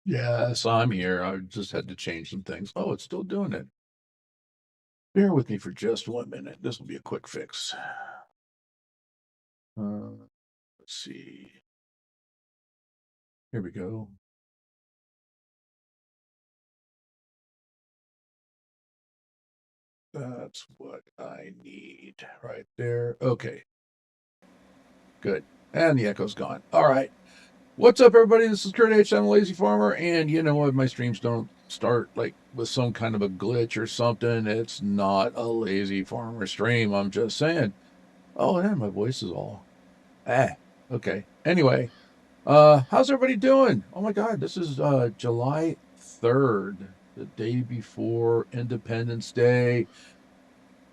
Yes, I'm here. I just had to change some things. Oh, it's still doing it. Bear with me for just 1 minute. This will be a quick fix. Let's see. Here we go. That's what I need right there. Okay, good. And the echo's gone. All right. What's up, everybody? This is Kurt H. I'm a Lazy Farmer, and you know what? My streams don't start like with some kind of a glitch or something. It's not a Lazy Farmer stream. I'm just saying. Oh, and my voice is all okay. Anyway, how's everybody doing? Oh my God, this is July 3rd, the day before Independence Day.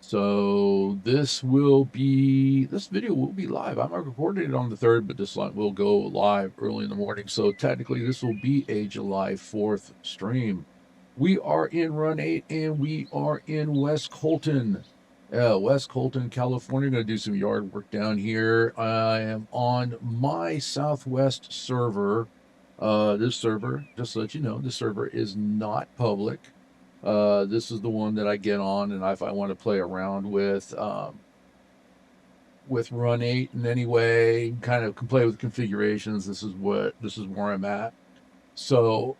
So this video will be live. I'm recording it on the 3rd, but this will go live early in the morning. So technically this will be a July 4th stream. We are in Run8 and we are in West Colton. West Colton, California. Going to do some yard work down here. I am on my Southwest server. This server, just to let you know, this server is not public. This is the one that I get on, and if I want to play around with Run8 in any way, kind of can play with configurations. This is where I'm at. So,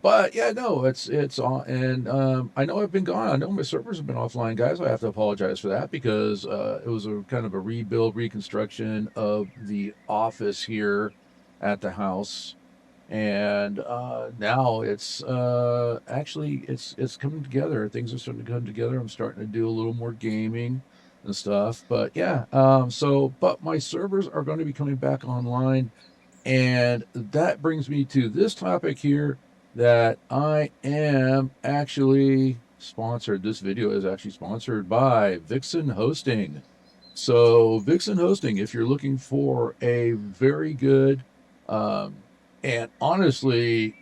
but yeah, no, it's on, and I know I've been gone. I know my servers have been offline, guys. I have to apologize for that because it was a kind of a reconstruction of the office here at the house, and now it's actually it's coming together. Things are starting to come together. I'm starting to do a little more gaming and stuff. But yeah, but my servers are going to be coming back online. And that brings me to this topic here that I am actually sponsored. This video is actually sponsored by Vixen Hosting. So, Vixen Hosting, if you're looking for a very good and honestly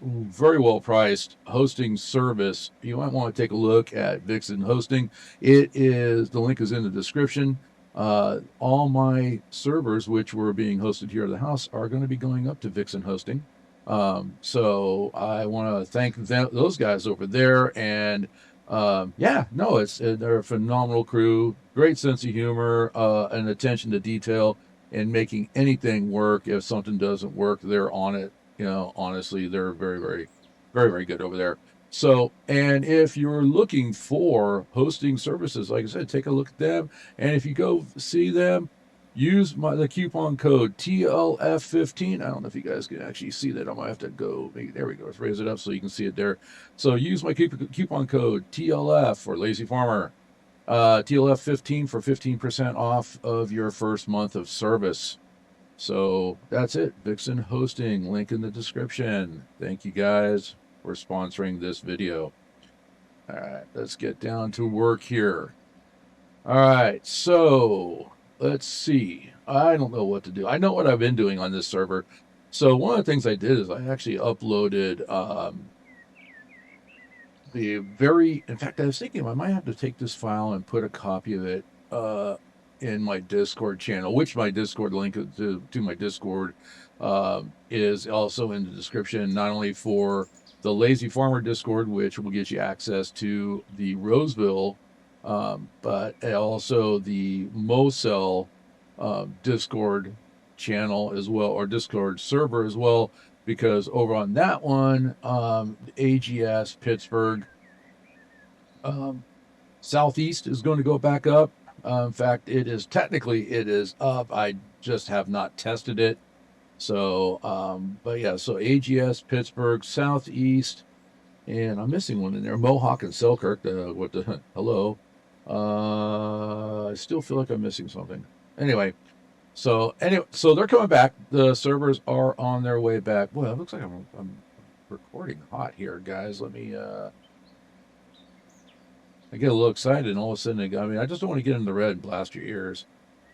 very well priced hosting service, you might want to take a look at Vixen Hosting. The link is in the description. All my servers, which were being hosted here at the house, are going to be going up to Vixen Hosting. So I want to thank those guys over there. And yeah, no, they're a phenomenal crew, great sense of humor, and attention to detail, and making anything work. If something doesn't work, they're on it. Honestly, they're very, very, very, very good over there. So, and if you're looking for hosting services, like I said, take a look at them. And if you go see them, use the coupon code TLF15. I don't know if you guys can actually see that. I might have to go. There we go. Let's raise it up so you can see it there. So use my coupon code TLF for Lazy Farmer. TLF15 for 15% off of your first month of service. So that's it. Vixen Hosting, link in the description. Thank you guys for sponsoring this video. All right, let's get down to work here. All right, so let's see. I don't know what to do. I know what I've been doing on this server. So one of the things I did is I actually uploaded in fact, I was thinking I might have to take this file and put a copy of it in my Discord channel, which my Discord link to my Discord is also in the description, not only for the Lazy Farmer Discord, which will get you access to the Roseville, but also the Mosel Discord channel as well, or Discord server as well, because over on that one, AGS Pittsburgh Southeast is going to go back up. In fact, it is up. I just have not tested it. So, but yeah, so AGS Pittsburgh Southeast, and I'm missing one in there. Mohawk and Selkirk. What the hello? I still feel like I'm missing something. Anyway, so they're coming back. The servers are on their way back. Well, it looks like I'm recording hot here, guys. Let me I get a little excited, and all of a sudden, I just don't want to get in the red and blast your ears.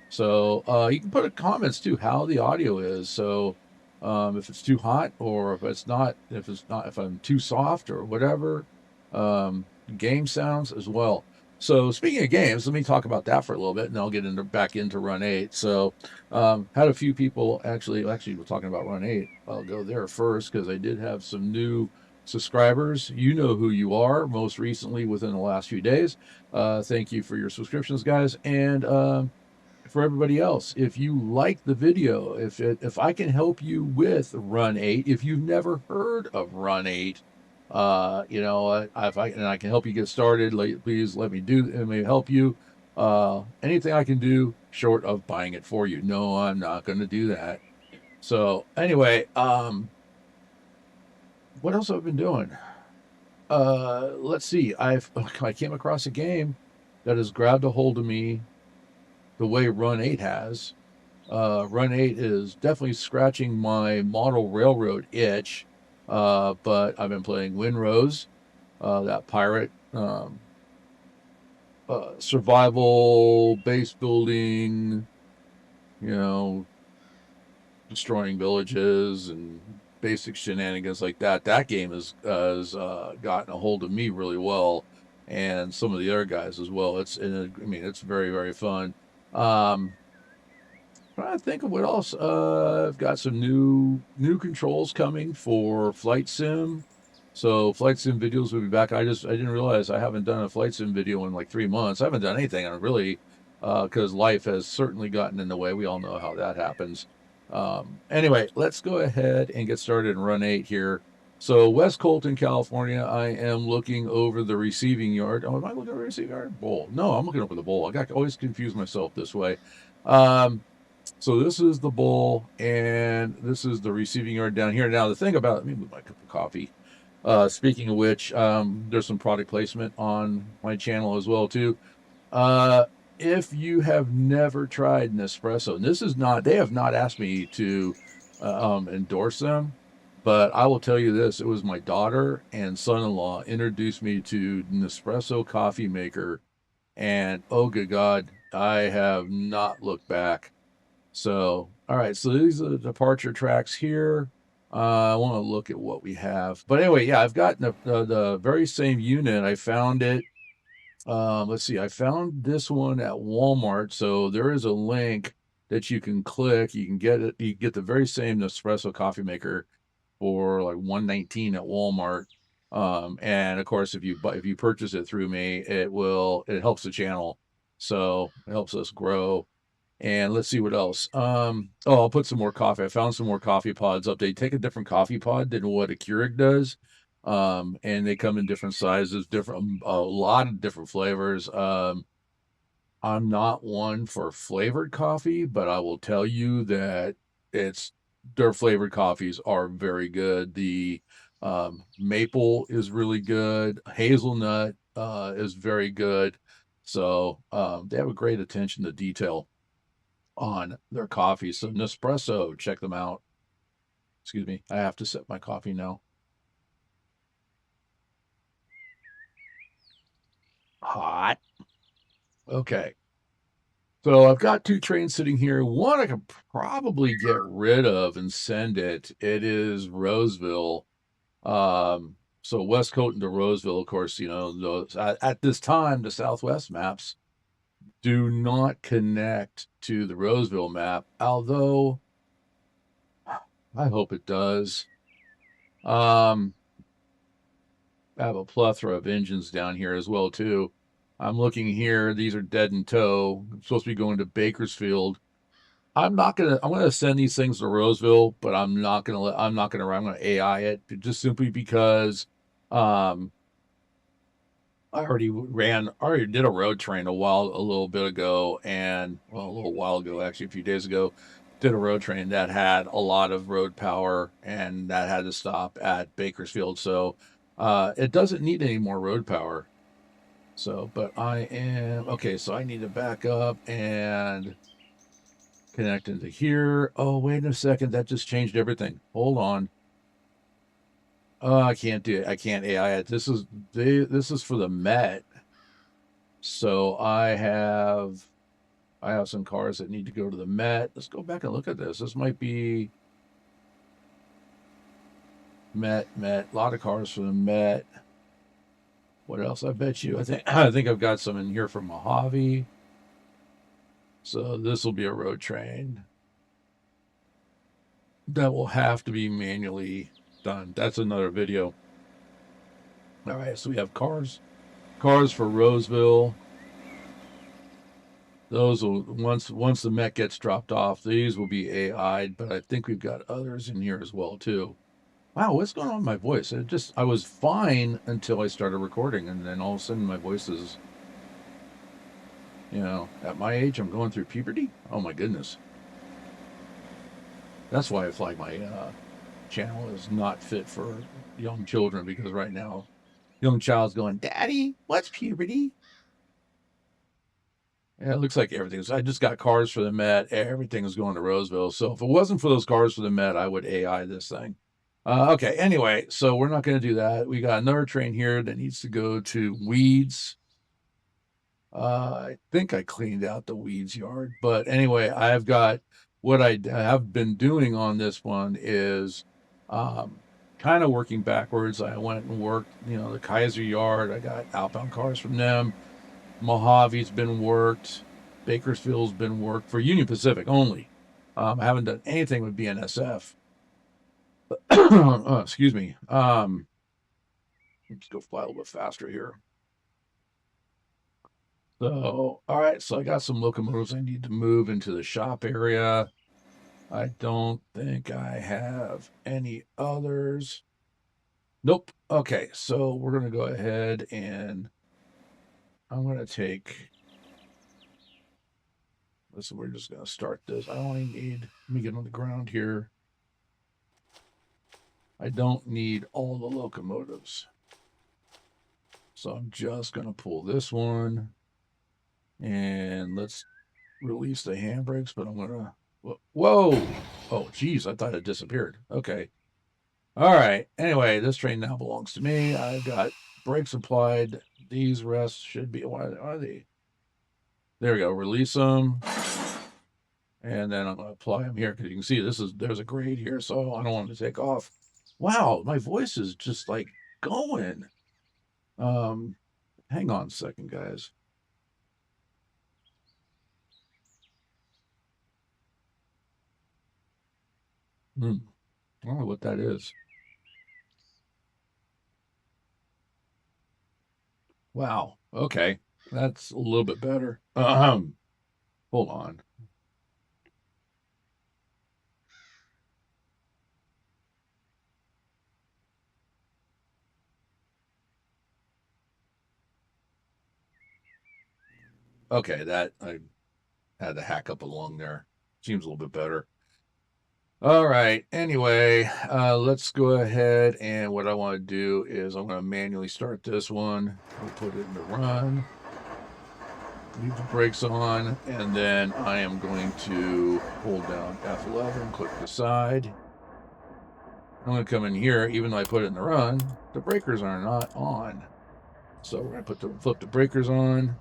So you can put in comments too how the audio is. So if it's too hot, or if I'm too soft or whatever, game sounds as well. So speaking of games, let me talk about that for a little bit, and I'll get into back into Run8. So had a few people actually we're talking about Run8. I'll go there first because I did have some new subscribers. You know who you are. Most recently, within the last few days. Thank you for your subscriptions, guys, and for everybody else, if you like the video, if I can help you with Run8, if you've never heard of Run8, you know, if I can help you get started, please let me help you. Anything I can do short of buying it for you. No, I'm not going to do that. So anyway, what else have I been doing? Let's see. I came across a game that has grabbed a hold of me the way Run8 has. Run8 is definitely scratching my model railroad itch, but I've been playing Windrose, that pirate survival base building, you know, destroying villages and basic shenanigans like that. That game has gotten a hold of me really well, and some of the other guys as well. I mean, it's very very fun. Um, Trying to think of what else. I've got some new controls coming for Flight Sim. So Flight Sim videos will be back. I didn't realize I haven't done a Flight Sim video in like 3 months. I haven't done anything on really because life has certainly gotten in the way. We all know how that happens. Anyway, let's go ahead and get started and Run8 here. So West Colton, California. I am looking over the receiving yard. Oh, am I looking over the receiving yard? Bowl. No, I'm looking over the bowl. Always confuse myself this way. Um, so this is the bowl, and this is the receiving yard down here. Now the thing about let me move my cup of coffee. Speaking of which, there's some product placement on my channel as well too. Uh, if you have never tried Nespresso, and this is not they have not asked me to endorse them, but I will tell you this: it was my daughter and son-in-law introduced me to Nespresso coffee maker, and oh good God, I have not looked back. So, all right. So these are the departure tracks here. I want to look at what we have. But anyway, yeah, I've got the very same unit. I found it. Let's see. I found this one at Walmart. So there is a link that you can click. You can get it. You get the very same Nespresso coffee maker for like 119 at Walmart. And of course, if you purchase it through me, it helps the channel. So it helps us grow. And let's see what else. Oh, I'll put some more coffee. I found some more coffee pods up. They take a different coffee pod than what a Keurig does. And they come in different sizes, a lot of different flavors. I'm not one for flavored coffee, but I will tell you that it's their flavored coffees are very good. The maple is really good. Hazelnut is very good. So they have a great attention to detail on their coffee. So Nespresso, check them out. Excuse me, I have to sip my coffee now. Hot. Okay. So I've got two trains sitting here. One I could probably get rid of and send it. It is Roseville. So West Colton to Roseville, of course, you know, those at this time, the Southwest maps do not connect to the Roseville map, although I hope it does. Um, I have a plethora of engines down here as well too. I'm looking here; these are dead in tow. I'm supposed to be going to Bakersfield. I'm gonna send these things to Roseville, but I'm gonna AI it just simply because um I already did a road train a little bit ago, and well, a little while ago, actually, a few days ago, did a road train that had a lot of road power, and that had to stop at Bakersfield. So, it doesn't need any more road power. So, but I am okay. So I need to back up and connect into here. Oh, wait a second, that just changed everything. Hold on. Oh, I can't do it. I can't AI it. This is for the Met. So I have some cars that need to go to the Met. Let's go back and look at this. This might be Met. A lot of cars for the Met. What else? I bet you. I think I've got some in here from Mojave. So this will be a road train that will have to be manually done. That's another video. All right, so we have cars for Roseville. Those will once the mech gets dropped off, these will be AI'd, but I think we've got others in here as well too. Wow, what's going on with my voice? I was fine until I started recording, and then all of a sudden my voice is, at my age, I'm going through puberty. Oh my goodness. That's why I feel like my channel is not fit for young children, because right now, young child's going, "Daddy, what's puberty?" Yeah, it looks like everything's. I just got cars for the Met. Everything's going to Roseville. So if it wasn't for those cars for the Met, I would AI this thing. Okay, anyway, so we're not going to do that. We got another train here that needs to go to Weeds. I think I cleaned out the Weeds yard. But anyway, I've got what I have been doing on this one is kind of working backwards. I went and worked, the Kaiser yard. I got outbound cars from them. Mojave's been worked. Bakersfield's been worked for Union Pacific only. I haven't done anything with BNSF. Oh, excuse me. Let's go fly a little bit faster here. So, all right. So I got some locomotives I need to move into the shop area. I don't think I have any others. Nope. Okay. So we're going to go ahead and I'm going to take. Listen, we're just going to start this. I only need, let me get on the ground here. I don't need all the locomotives. So I'm just going to pull this one and let's release the handbrakes, but I'm going to, whoa. Oh, geez. I thought it disappeared. Okay. All right. Anyway, this train now belongs to me. I've got brakes applied. These rests should be, why are they? There we go. Release them. And then I'm going to apply them here because you can see there's a grade here, so I don't want to take off. Wow, my voice is just like going. Hang on a second, guys. I don't know what that is. Wow. Okay, that's a little bit better. Hold on. Okay, that I had to hack up along there. Seems a little bit better. All right. Anyway, let's go ahead, and what I want to do is I'm going to manually start this one. We'll put it into run. Leave the brakes on, and then I am going to hold down F11, click the side. I'm going to come in here, even though I put it in the run, the breakers are not on. So we're going to flip the breakers on,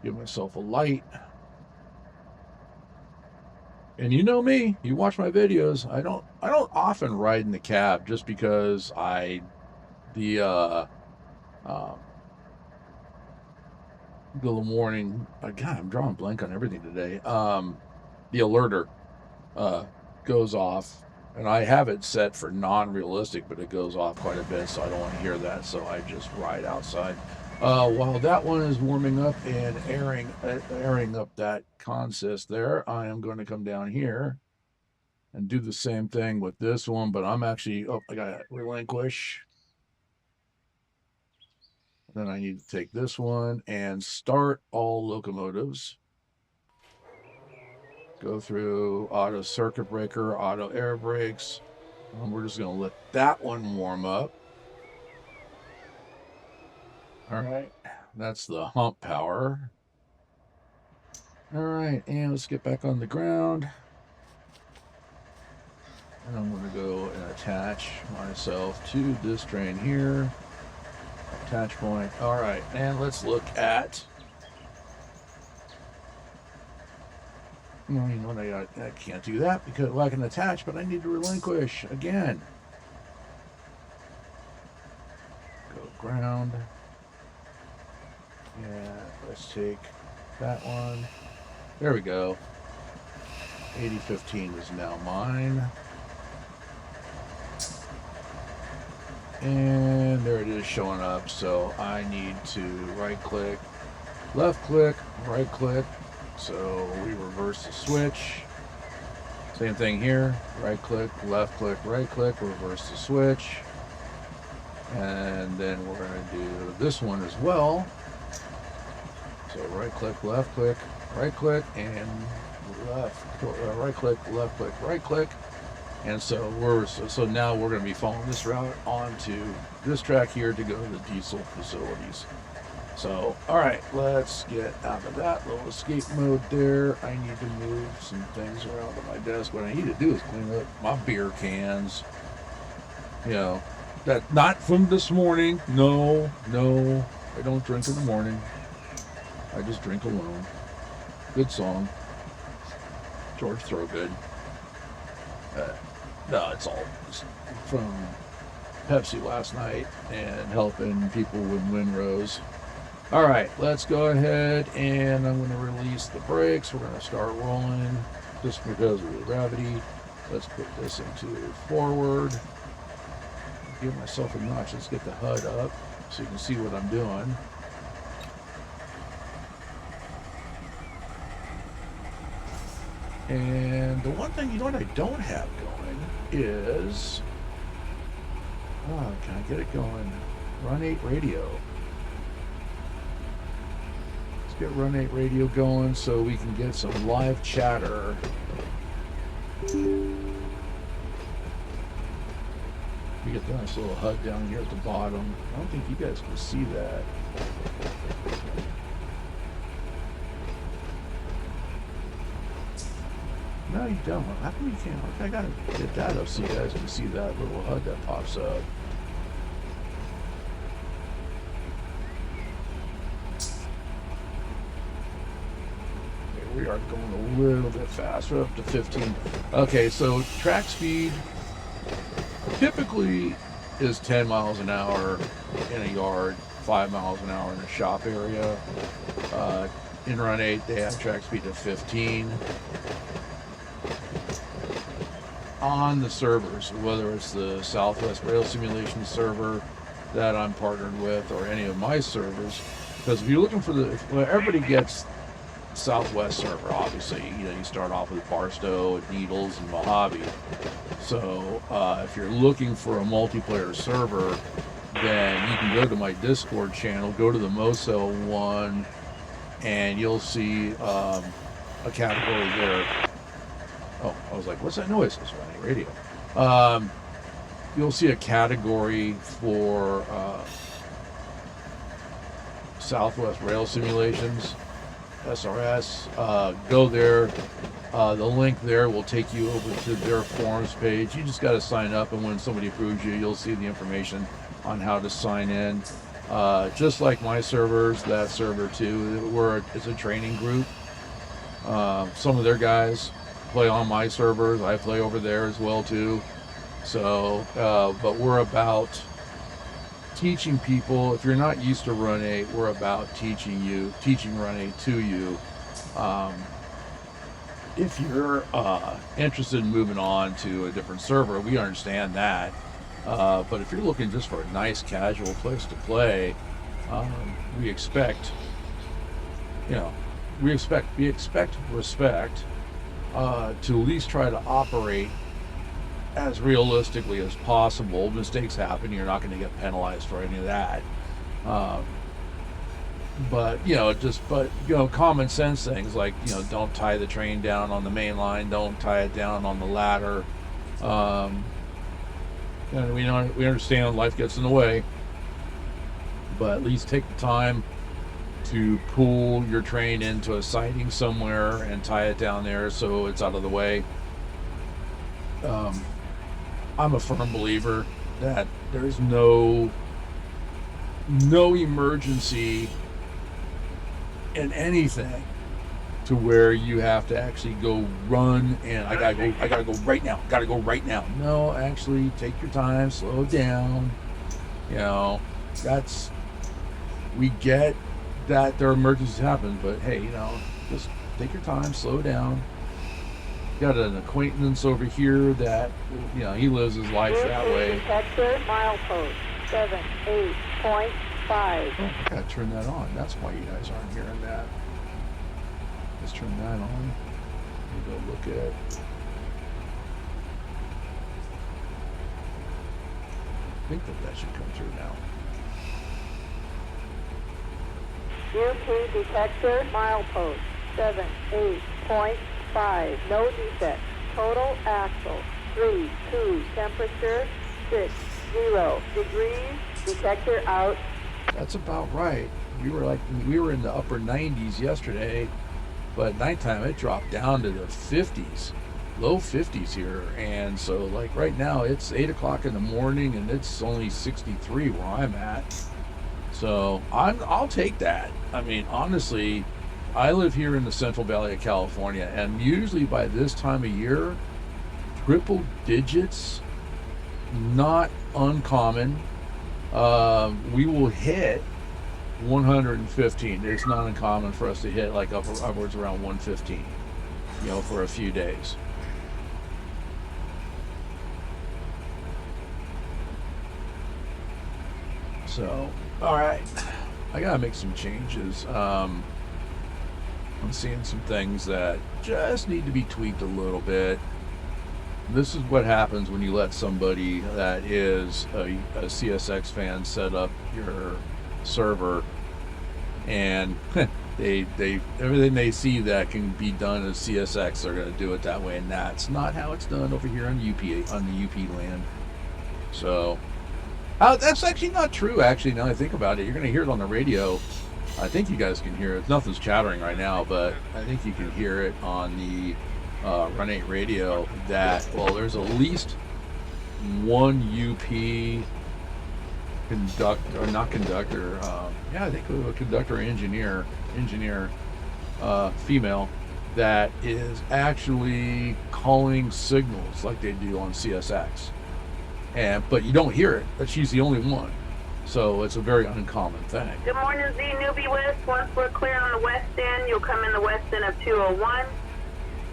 give myself a light. And you know me, you watch my videos, I don't often ride in the cab just because the warning, God, I'm drawing blank on everything today. The alerter goes off, and I have it set for non-realistic, but it goes off quite a bit, so I don't want to hear that, so I just ride outside. While that one is warming up and airing up that consist there, I am going to come down here and do the same thing with this one, but I'm actually, I got to relinquish. Then I need to take this one and start all locomotives. Go through auto circuit breaker, auto air brakes. We're just going to let that one warm up. All right, that's the hump power. All right, and let's get back on the ground. And I'm going to go and attach myself to this train here. Attach point. All right, and let's look at. Well, you know what? I can't do that because I can attach, but I need to relinquish again. Go ground. And let's take that one. There we go. 8015 is now mine. And there it is showing up. So I need to right click, left click, right click. So we reverse the switch. Same thing here. Right click, right click, reverse the switch. And then we're going to do this one as well. So right click, right click, and right click, right click. And so now we're going to be following this route onto this track here to go to the diesel facilities. So, all right, let's get out of that little escape mode there. I need to move some things around on my desk. What I need to do is clean up my beer cans. You know, that not from this morning. No, I don't drink in the morning. I just drink alone. Good song. George Thorogood. No, it's all from Pepsi last night and helping people with windrows. All right, let's go ahead and I'm going to release the brakes. We're going to start rolling just because of the gravity. Let's put this into forward. Give myself a notch. Let's get the HUD up so you can see what I'm doing. And the one thing, what I don't have going is, can I get it going? Run8 radio. Let's get Run8 radio going so we can get some live chatter. We get the nice little HUD down here at the bottom. I don't think you guys can see that. No, you don't. How come you can't? I gotta get that up so you guys can see that little HUD that pops up. Okay, we are going a little bit faster, up to 15. Okay, so track speed typically is 10 miles an hour in a yard, 5 miles an hour in a shop area. In Run8, they have track speed of 15. On the servers, whether it's the Southwest Rail Simulation server that I'm partnered with or any of my servers, because if you're looking for everybody gets Southwest server, obviously, you start off with Barstow, Needles, and Mojave. So if you're looking for a multiplayer server, then you can go to my Discord channel, go to the Mosel one, and you'll see a category there. Oh, I was like, what's that noise? It's Run8 radio. You'll see a category for Southwest Rail Simulations, SRS. Go there. The link there will take you over to their forums page. You just got to sign up, and when somebody approves you, you'll see the information on how to sign in. Just like my servers, that server too, it's a training group. Some of their guys play on my servers. I play over there as well too. So, but we're about teaching people. If you're not used to Run8, we're about teaching Run8 to you. If you're interested in moving on to a different server, we understand that. But if you're looking just for a nice casual place to play, we expect respect. To at least try to operate as realistically as possible. Mistakes happen. You're not going to get penalized for any of that. But common sense things like, don't tie the train down on the main line. Don't tie it down on the ladder. And we understand life gets in the way, but at least take the time to pull your train into a siding somewhere and tie it down there so it's out of the way. I'm a firm believer that there's no emergency in anything to where you have to actually go run and I gotta go right now. No, actually take your time, slow down. that's, we get that there are emergencies happen, but hey, just take your time, slow down. Got an acquaintance over here that, he lives his life that way. Detector, milepost 78.5. Oh, I gotta turn that on. That's why you guys aren't hearing that. Let's turn that on. We'll go look at. I think that should come through now. UP detector, milepost 78.5. No defect. Total axle 3-2. Temperature 60 degrees. Detector out. That's about right. We were in the upper 90s yesterday, but at nighttime it dropped down to the 50s, low 50s here. And so like right now it's 8 o'clock in the morning and it's only 63 where I'm at. So I'll take that. I mean, honestly, I live here in the Central Valley of California, and usually by this time of year, triple digits, not uncommon. We will hit 115. It's not uncommon for us to hit like upwards around 115, for a few days. So, all right, I gotta make some changes. I'm seeing some things that just need to be tweaked a little bit. This is what happens when you let somebody that is a CSX fan set up your server, and they everything they see that can be done as CSX, they're going to do it that way, and that's not how it's done over here on the UP land. So that's actually not true. Actually, now I think about it, you're going to hear it on the radio. I think you guys can hear it. Nothing's chattering right now, but I think you can hear it on the Run8 radio that, well, there's at least one UP conductor, or not conductor, I think a conductor engineer, female, that is actually calling signals like they do on CSX. But you don't hear it, but she's the only one. So it's a very uncommon thing. Good morning, Z Newbie West. Once we're clear on the west end, you'll come in the west end of 201.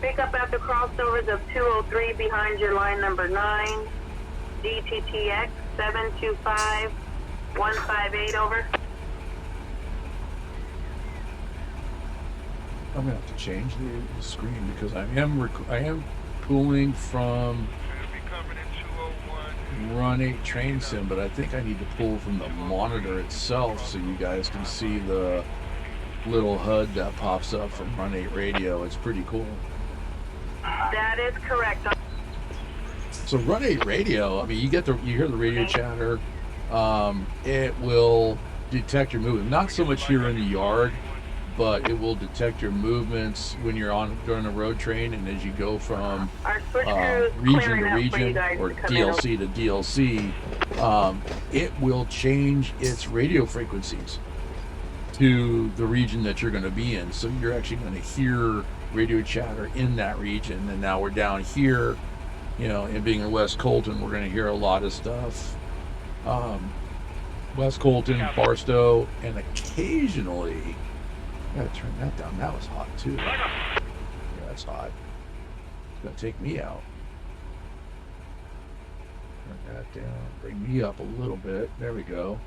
Pick up at the crossovers of 203 behind your line number 9. DTTX 725-158, over. I'm gonna have to change the screen because I am pulling from Run8 train sim, but I think I need to pull from the monitor itself so you guys can see the little HUD that pops up from Run8 radio. It's pretty cool. That is correct. So Run8 radio, I mean, you hear the radio chatter. It will detect your movement. Not so much here in the yard, but it will detect your movements when you're during a road train, and as you go from region to region or DLC to DLC, it will change its radio frequencies to the region that you're going to be in. So you're actually going to hear radio chatter in that region. And now we're down here, and being in West Colton, we're going to hear a lot of stuff. West Colton, Barstow, and occasionally, I gotta turn that down. That was hot too. Yeah, that's hot. It's gonna take me out. Turn that down. Bring me up a little bit. There we go.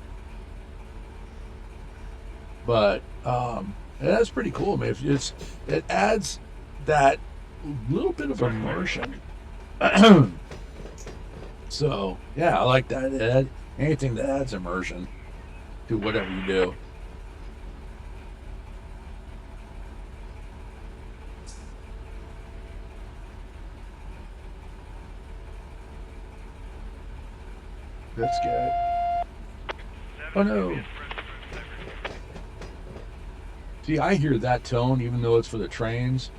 But that's pretty cool. I mean, it adds that little bit of immersion. So yeah, I like that. Anything that adds immersion to whatever you do. That's good. Oh no. See, I hear that tone, even though it's for the trains.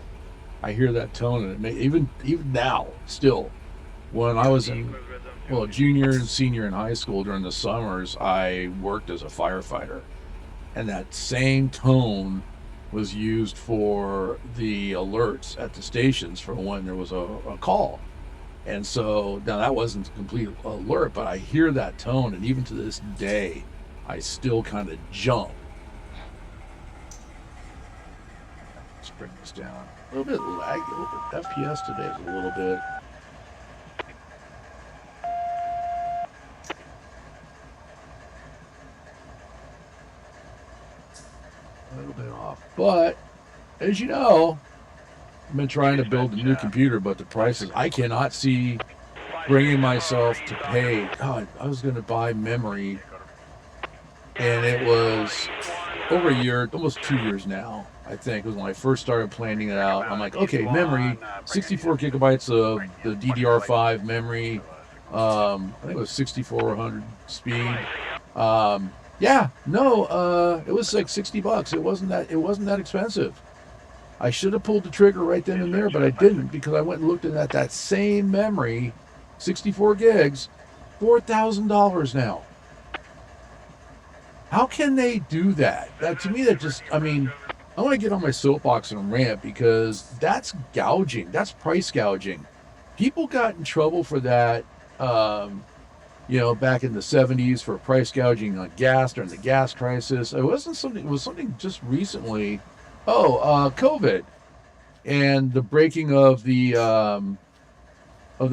I hear that tone, and it even now, still, when I was in, junior and senior in high school during the summers, I worked as a firefighter, and that same tone was used for the alerts at the stations for when there was a call. And so now that wasn't a complete alert, but I hear that tone, and even to this day, I still kind of jump. Let's bring this down. A little bit laggy, a little bit. FPS today is a little bit. A little bit off. But, as you know, I've been trying to build a new computer, but the prices, I cannot see bringing myself to pay. God, I was going to buy memory, and it was over a year, almost 2 years now, I think, was when I first started planning it out. I'm like, okay, memory, 64 gigabytes of the DDR5 memory. I think it was 6400 speed. Yeah, no, it was like $60. It wasn't that expensive. I should have pulled the trigger right then and there, but I didn't, because I went and looked at that same memory, 64 gigs, $4,000 now. How can they do that? To me, that just, I mean, I want to get on my soapbox and rant, because that's gouging. That's price gouging. People got in trouble for that, back in the 70s for price gouging on gas during the gas crisis. It was something just recently. COVID and the breaking of the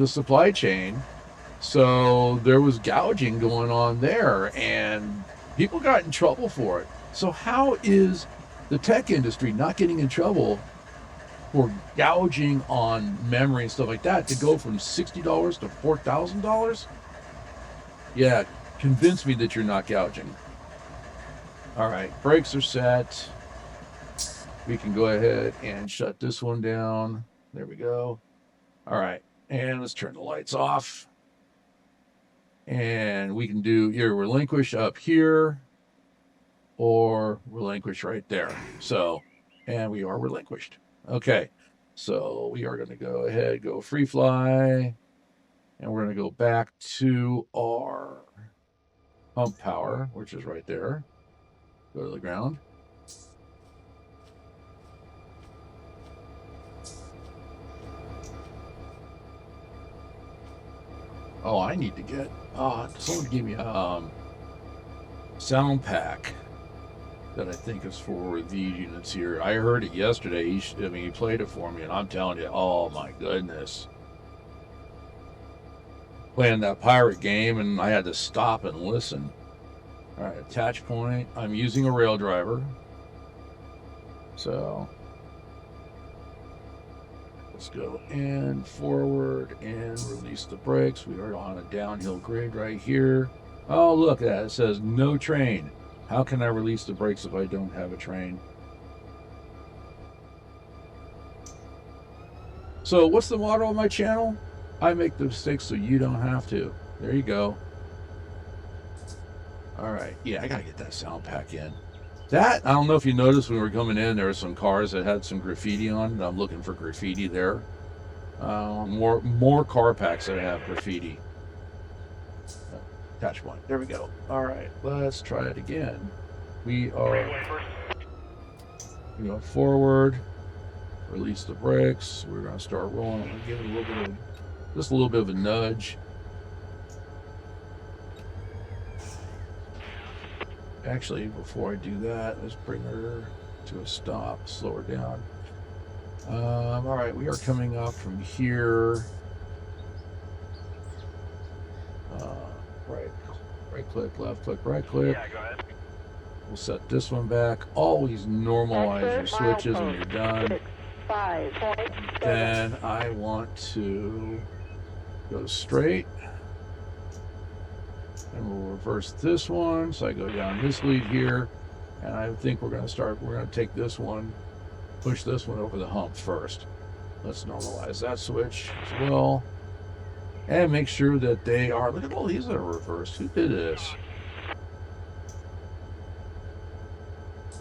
supply chain. So there was gouging going on there, and people got in trouble for it. So how is the tech industry not getting in trouble for gouging on memory and stuff like that to go from $60 to $4,000? Yeah, convince me that you're not gouging. All right, brakes are set. We can go ahead and shut this one down. There we go. All right, and let's turn the lights off. And we can do either relinquish up here or relinquish right there. So, and we are relinquished. Okay, so we are going to go ahead, go free fly, and we're going to go back to our hump power, which is right there. Go to the ground. Oh, I need to get, someone gave me a sound pack that I think is for these units here. I heard it yesterday. He played it for me, and I'm telling you, oh my goodness. Playing that pirate game, and I had to stop and listen. All right, attach point. I'm using a rail driver. So let's go and forward and release the brakes. We are on a downhill grade right here. Oh, look at that. It says no train. How can I release the brakes if I don't have a train? So what's the motto of my channel? I make the mistakes so you don't have to. There you go. All right. Yeah, I got to get that sound pack in. That, I don't know if you noticed when we were coming in, there were some cars that had some graffiti on. I'm looking for graffiti there. More car packs that have graffiti. Attach one. There we go. All right, let's try it again. We are going forward. Release the brakes. We're going to start rolling. I'm going to give it just a little bit of a nudge. Actually, before I do that, let's bring her to a stop, slow her down. All right, we are coming up from here. Right click, left click, right click. Yeah, go ahead. We'll set this one back. Always normalize your switches when you're done. 5.7. Then I want to go straight. And we'll reverse this one. So I go down this lead here. And I think we're going to take this one, push this one over the hump first. Let's normalize that switch as well. And make sure that they are, look at all these that are reversed. Who did this?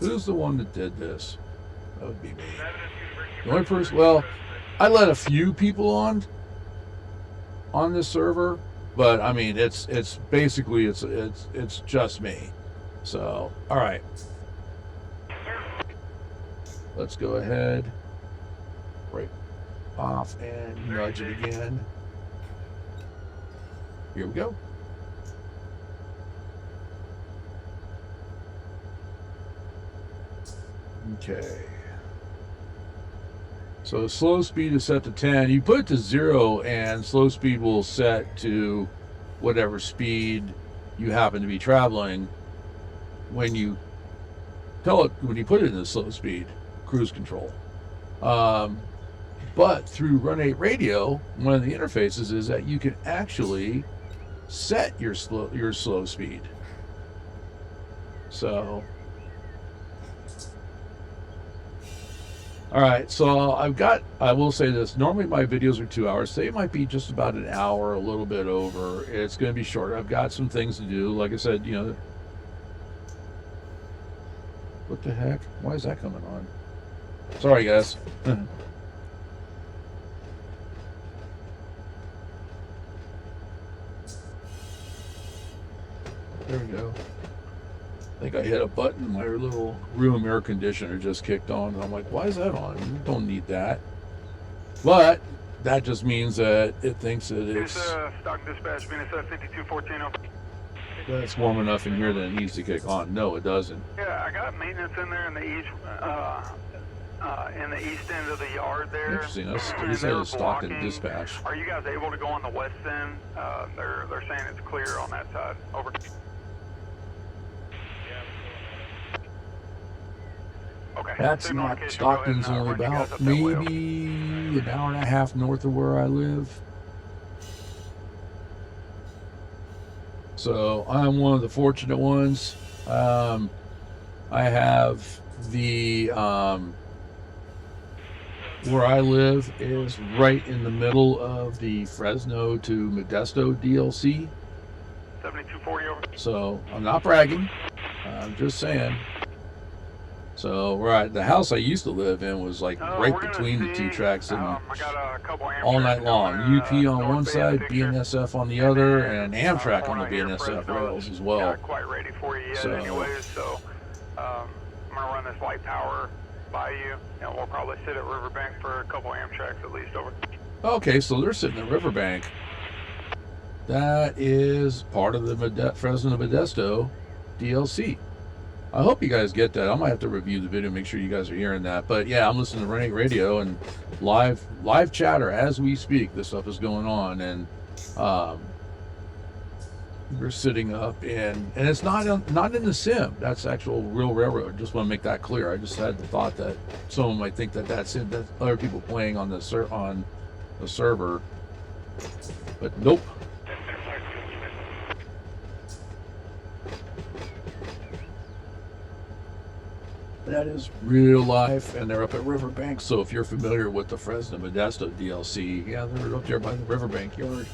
Who's the one that did this? That would be me. The only person, well, I let a few people on this server, but I mean, it's basically, it's just me. So, all right. Let's go ahead, break off and nudge it again. Here we go. Okay. So slow speed is set to 10. You put it to 0 and slow speed will set to whatever speed you happen to be traveling when you when you put it into slow speed cruise control. But through Run8 radio, one of the interfaces is that you can actually set your slow speed. So all right, so I will say this, normally my videos are 2 hours. Today might be just about an hour, a little bit over. It's going to be short. I've got some things to do. Like I said, what the heck? Why is that coming on? Sorry, guys. There we go. I think I hit a button. My little room air conditioner just kicked on. And I'm like, why is that on? You don't need that. But that just means that it thinks that it's stock dispatch, Venus 5214. that it's warm enough in here that it needs to kick on. No, it doesn't. Yeah, I got maintenance in there in the east end of the yard there. Interesting. He said it's stocked in dispatch. Are you guys able to go on the west end? They're saying it's clear on that side. Over. Okay. That's not Stockton's only about maybe an hour and a half north of where I live. So I'm one of the fortunate ones. I have the where I live is right in the middle of the Fresno to Modesto DLC. 7240 over. So I'm not bragging. I'm just saying. So the house I used to live in was like right between the two tracks and all night long. UP on one side, BNSF on the other, and Amtrak on the BNSF rails as well. Not quite ready for you yet anyways, so I'm going to run this light tower by you, and we'll probably sit at Riverbank for a couple Amtraks at least over. Okay, so they're sitting at Riverbank. That is part of the Fresno Modesto DLC. I hope you guys get that. I might have to review the video, make sure you guys are hearing that. But yeah, I'm listening to Run8 radio and live chatter as we speak. This stuff is going on, and we're sitting up and it's not in the sim. That's actual real railroad. Just want to make that clear. I just had the thought that someone might think that that's it. That other people playing on the server, but nope. That is real life, and they're up at Riverbank. So if you're familiar with the Fresno Modesto DLC, yeah, they're up there by the Riverbank yard.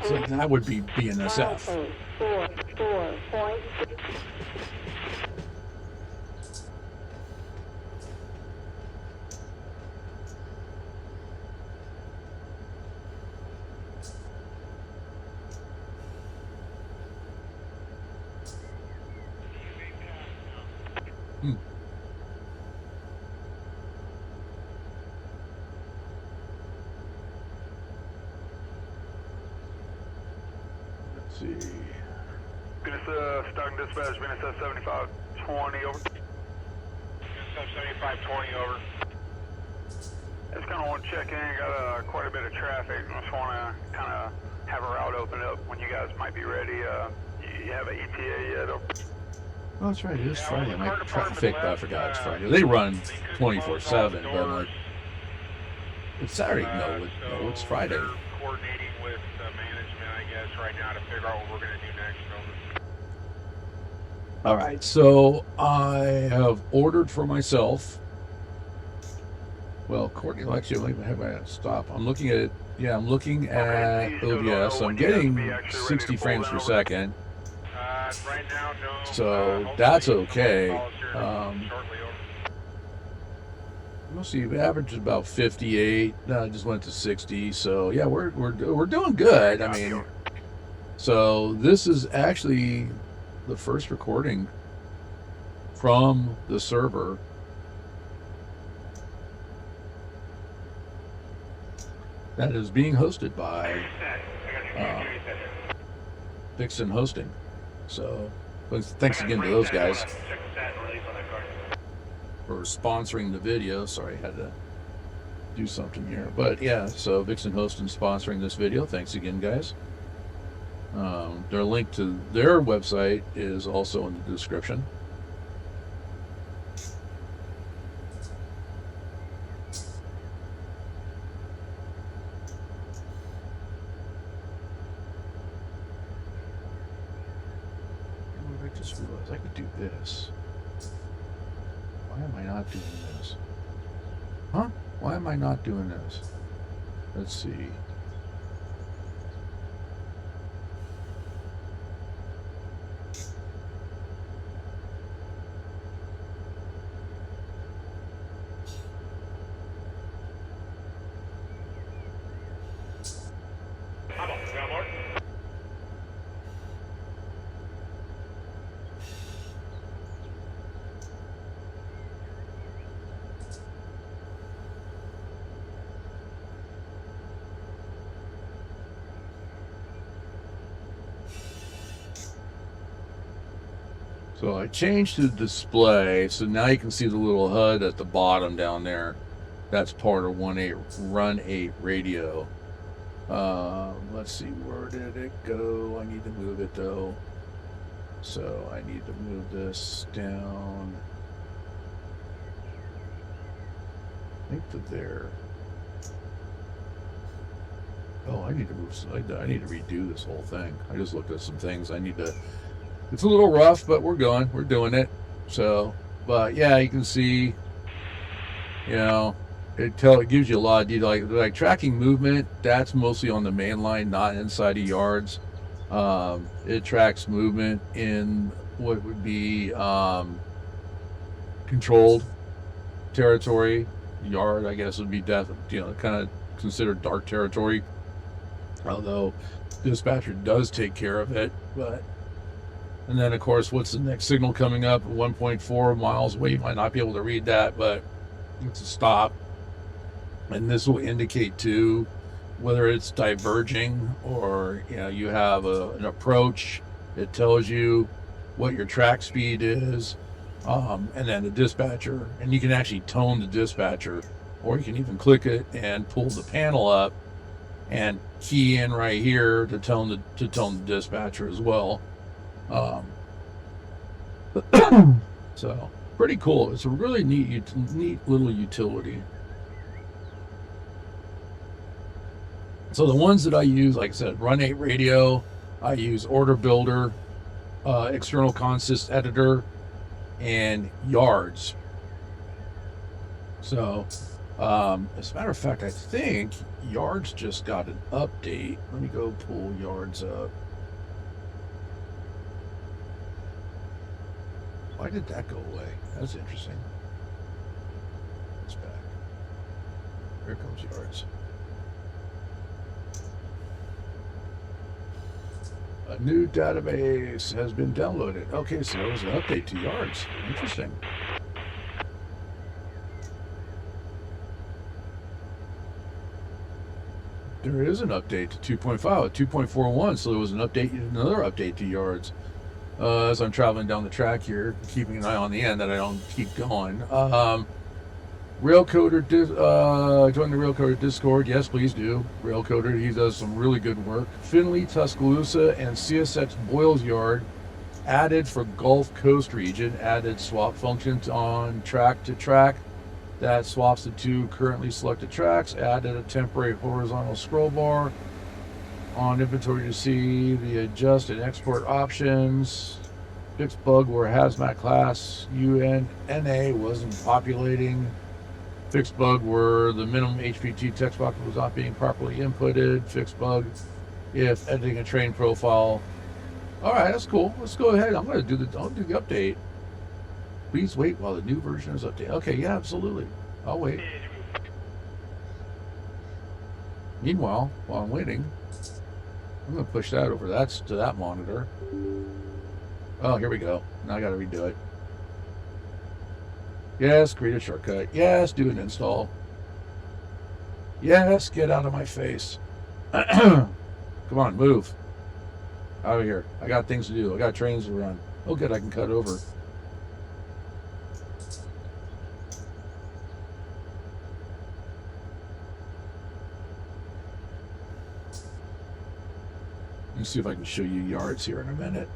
So that would be BNSF. 4.6. Let's see. Venus stock dispatch, Venus 7520 over. 7520 over. I just kind of want to check in. Got quite a bit of traffic. I just want to kind of have a route open up when you guys might be ready. You have an ETA yet? Or... Oh, that's right. It is Friday. I'm like traffic, but I forgot it's Friday. They run 24/7, but I'm like, it's Saturday. No, it's Friday. Coordinating with management, I guess, right now to figure out what we're going to do next. All right, so I have ordered for myself. Well, Courtney, actually, have I stop? I'm looking at it. Yeah, I'm looking at OBS. I'm getting 60 frames per second. Right now, no. So that's okay. We'll see. The average is about 58. No, I just went to 60. So yeah, we're doing good. I mean, so this is actually the first recording from the server that is being hosted by Vixen Hosting. So But thanks again to those guys for sponsoring the video. Sorry, I had to do something here. But yeah, so Vixen Hosting sponsoring this video. Thanks again, guys. Their link to their website is also in the description. I just realized I could do this. Why am I not doing this? Huh? Why am I not doing this? Let's see. So I changed the display, so now you can see the little HUD at the bottom down there. That's part of Run8 radio. Let's see, where did it go? I need to move it though. So I need to move this down. I think to there. Oh, I need to move. I need to redo this whole thing. I just looked at some things. I need to. It's a little rough, but we're going. We're doing it. So, but yeah, you can see. You know, it gives you a lot of detail. Like tracking movement. That's mostly on the main line, not inside of yards. It tracks movement in what would be controlled territory. Yard, I guess, would be kind of considered dark territory. Although dispatcher does take care of it, but. And then, of course, what's the next signal coming up? 1.4 miles away. You might not be able to read that, but it's a stop. And this will indicate, too, whether it's diverging or, you have an approach. It tells you what your track speed is. And then the dispatcher. And you can actually tone the dispatcher. Or you can even click it and pull the panel up and key in right here to tone the dispatcher as well. So pretty cool. It's a really neat little utility. So the ones that I use, like I said, Run8 radio. I use Order Builder, External Consist Editor, and Yards. So, as a matter of fact, I think Yards just got an update. Let me go pull Yards up. Why did that go away? That's interesting. It's back. Here comes Yards. A new database has been downloaded. Okay, so there was an update to Yards. Interesting. There is an update to 2.5, 2.41, so there was another update to Yards. As I'm traveling down the track here, keeping an eye on the end that I don't keep going. Railcoder, join the Railcoder Discord. Yes, please do. Railcoder, he does some really good work. Findlay, Tuscaloosa, and CSX Boyles Yard added for Gulf Coast region, added swap functions on track to track. That swaps the two currently selected tracks, added a temporary horizontal scroll bar on inventory to see the adjust and export options. Fixed bug where hazmat class UNNA wasn't populating. Fixed bug where the minimum HPT text box was not being properly inputted. Fixed bug if editing a train profile. All right, that's cool. Let's go ahead. I'll do the update. Please wait while the new version is updated. Okay, yeah, absolutely. I'll wait. Meanwhile, while I'm waiting, I'm going to push that over to that monitor. Oh, here we go. Now I got to redo it. Yes, create a shortcut. Yes, do an install. Yes, get out of my face. Come on, move. Out of here. I got things to do. I got trains to run. Oh, good, I can cut over. Let me see if I can show you yards here in a minute.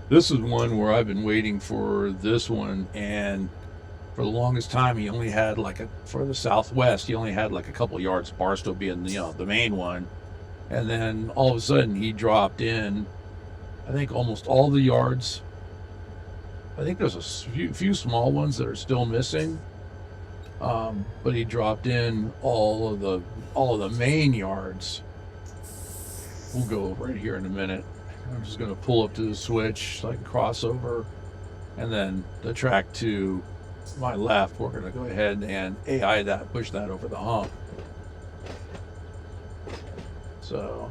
This is one where I've been waiting for this one, and for the longest time he only had for the Southwest, he only had like a couple yards, Barstow being the main one. And then all of a sudden he dropped in, I think, almost all the yards. I think there's a few small ones that are still missing. But he dropped in all of the main yards. We'll go over it here in a minute. I'm just going to pull up to the switch so I can cross over, and then the track to my left, we're going to go ahead and AI that, push that over the hump. So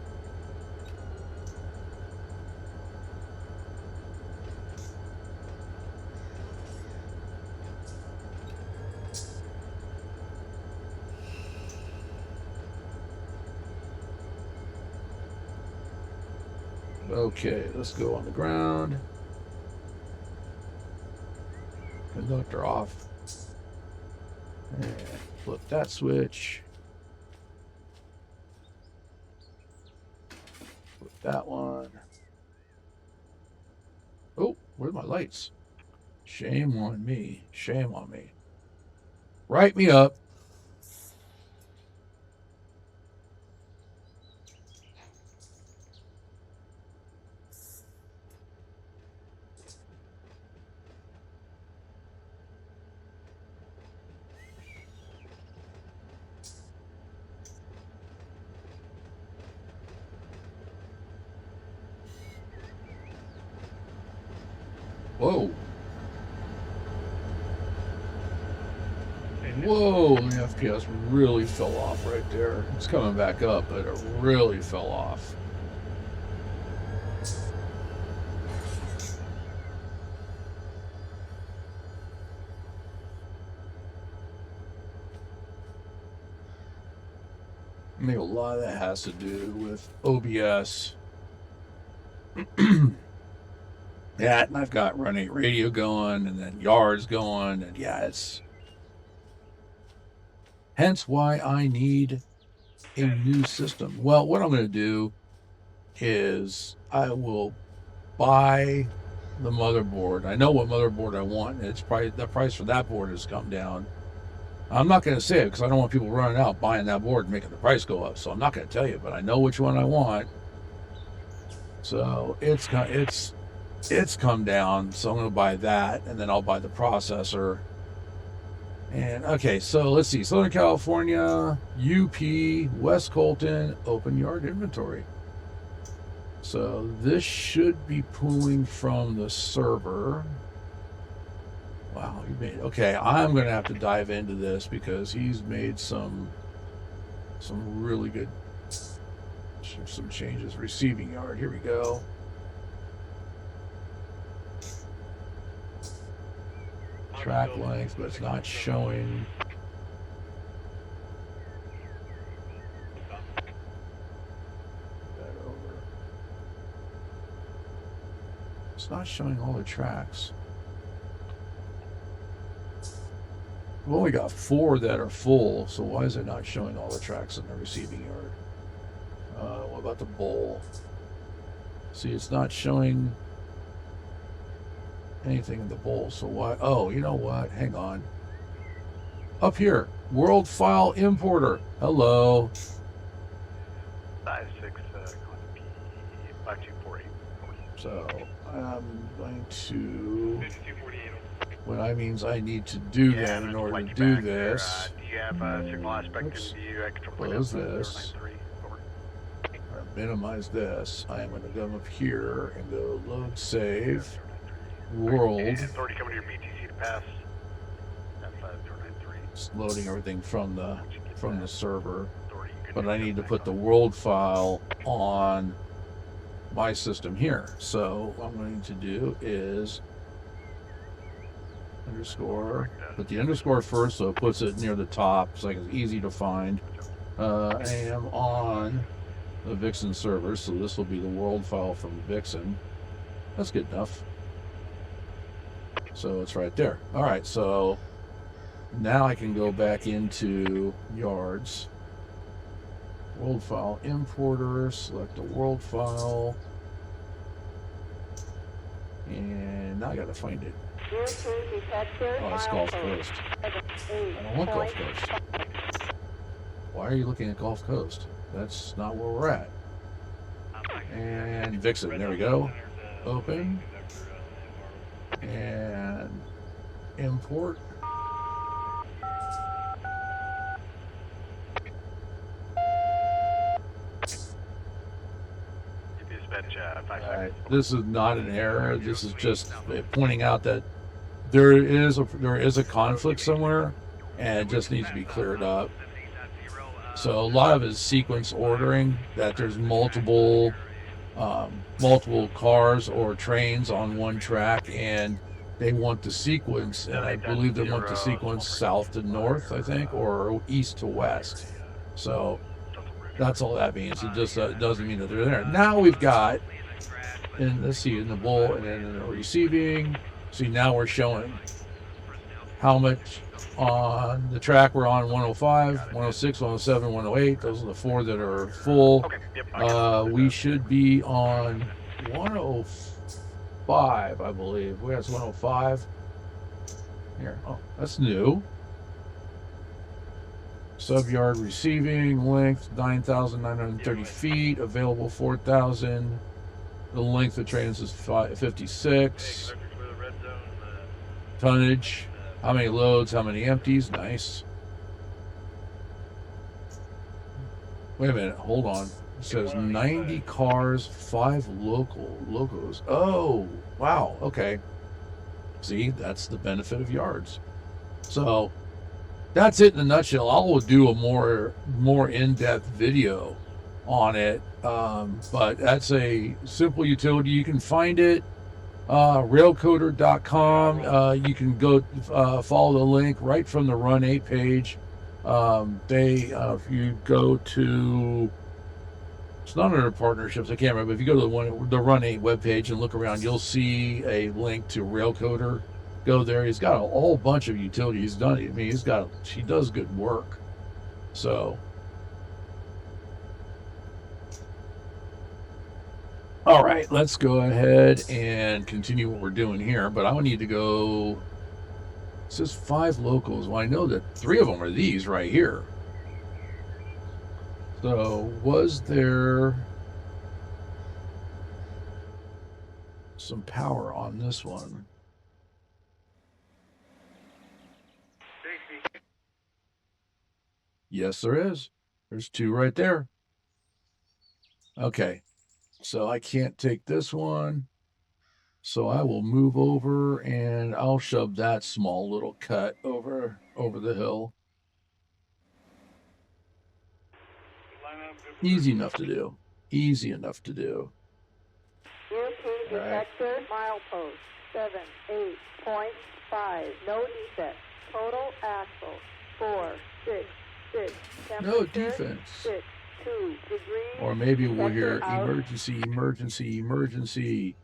okay, let's go on the ground. Conductor off. And flip that switch. Flip that one. Oh, where's my lights? Shame on me. Shame on me. Write me up. Whoa. Whoa, the FPS really fell off right there. It's coming back up, but it really fell off. I think a lot of that has to do with OBS. Yeah, and I've got Run8 radio going, and then yards going, and yeah, it's hence why I need a new system. Well, what I'm going to do is I will buy the motherboard. I know what motherboard I want, and it's probably the price for that board has come down. I'm not going to say it because I don't want people running out buying that board and making the price go up. So I'm not going to tell you, but I know which one I want. So it's come down. So I'm going to buy that, and then I'll buy the processor. And okay, so let's see. Southern California, UP, West Colton, open yard inventory. So this should be pulling from the server. Wow, he made, okay, I'm going to have to dive into this because he's made some really good, some changes. Receiving yard, here we go. Track length, but it's not showing. That over. It's not showing all the tracks. I've only got 4 that are full, so why is it not showing all the tracks in the receiving yard? What about the bowl? See, it's not showing anything in the bowl, so why? Oh, you know what? Hang on. Up here, World File Importer. Hello. Size 6, 5248. So I'm going to. What I means I need to do that in order to do this. Do you have signal aspect in view? Close this. Minimize this. I am going to come up here and go load save. World. 30 coming to your BTC to pass. It's loading everything from the server, but I need to put the world file on my system here. So what I'm going to do is underscore, put the underscore first so it puts it near the top so like it's easy to find. I am on the Vixen server, so this will be the world file from Vixen. That's good enough. So it's right there. All right, so now I can go back into yards. World file importer, select a world file. And now I gotta find it. Oh, it's Gulf Coast. I don't want Gulf Coast. Why are you looking at Gulf Coast? That's not where we're at. And Vixen, there we go. Open. And import. Alright, this is not an error. This is just pointing out that there is a conflict somewhere, and it just needs to be cleared up. So a lot of it is sequence ordering, that there's multiple cars or trains on one track, and they want the sequence, and I believe they want the sequence south to north, I think, or east to west. So that's all that means. It just doesn't mean that they're there. Now we've got, and let's see, in the bull and then in the receiving. See, now we're showing how much on the track we're on: 105, 106, 107, 108. Those are the four that are full. We should be on 105, I believe. We have 105. Here, oh, that's new. Subyard receiving length 9,930 feet. Available 4,000. The length of trains is 56. Tonnage. How many loads? How many empties? Nice. Wait a minute. Hold on. It says 90 cars, 5 locos. Oh, wow. Okay. See, that's the benefit of yards. So that's it in a nutshell. I will do a more in-depth video on it, but that's a simple utility. You can find it railcoder.com. You can go follow the link right from the Run8 page. If you go to, it's not under partnerships, I can't remember, but if you go to the Run8 webpage and look around, you'll see a link to Railcoder. Go there. He's got a whole bunch of utilities he's done. I mean, she does good work. So, all right, let's go ahead and continue what we're doing here. But I would need to go. It says 5 locals. Well, I know that 3 of them are these right here. So, was there some power on this one? Yes, there is. There's 2 right there. Okay. So I can't take this one. So I will move over and I'll shove that small little cut over the hill. Easy enough to do. Easy enough to do. European detector, milepost 78.5. No defect. Total axle 466. No defense. 62 degrees. Or maybe we'll hear out. emergency, emergency, emergency.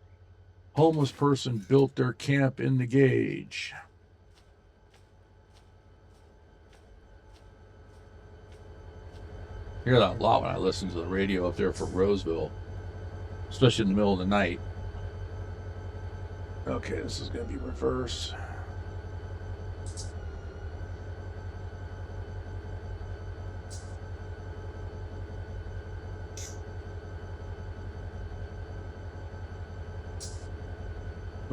Homeless person built their camp in the gauge. I hear that a lot when I listen to the radio up there for Roseville, especially in the middle of the night. Okay, this is going to be reverse.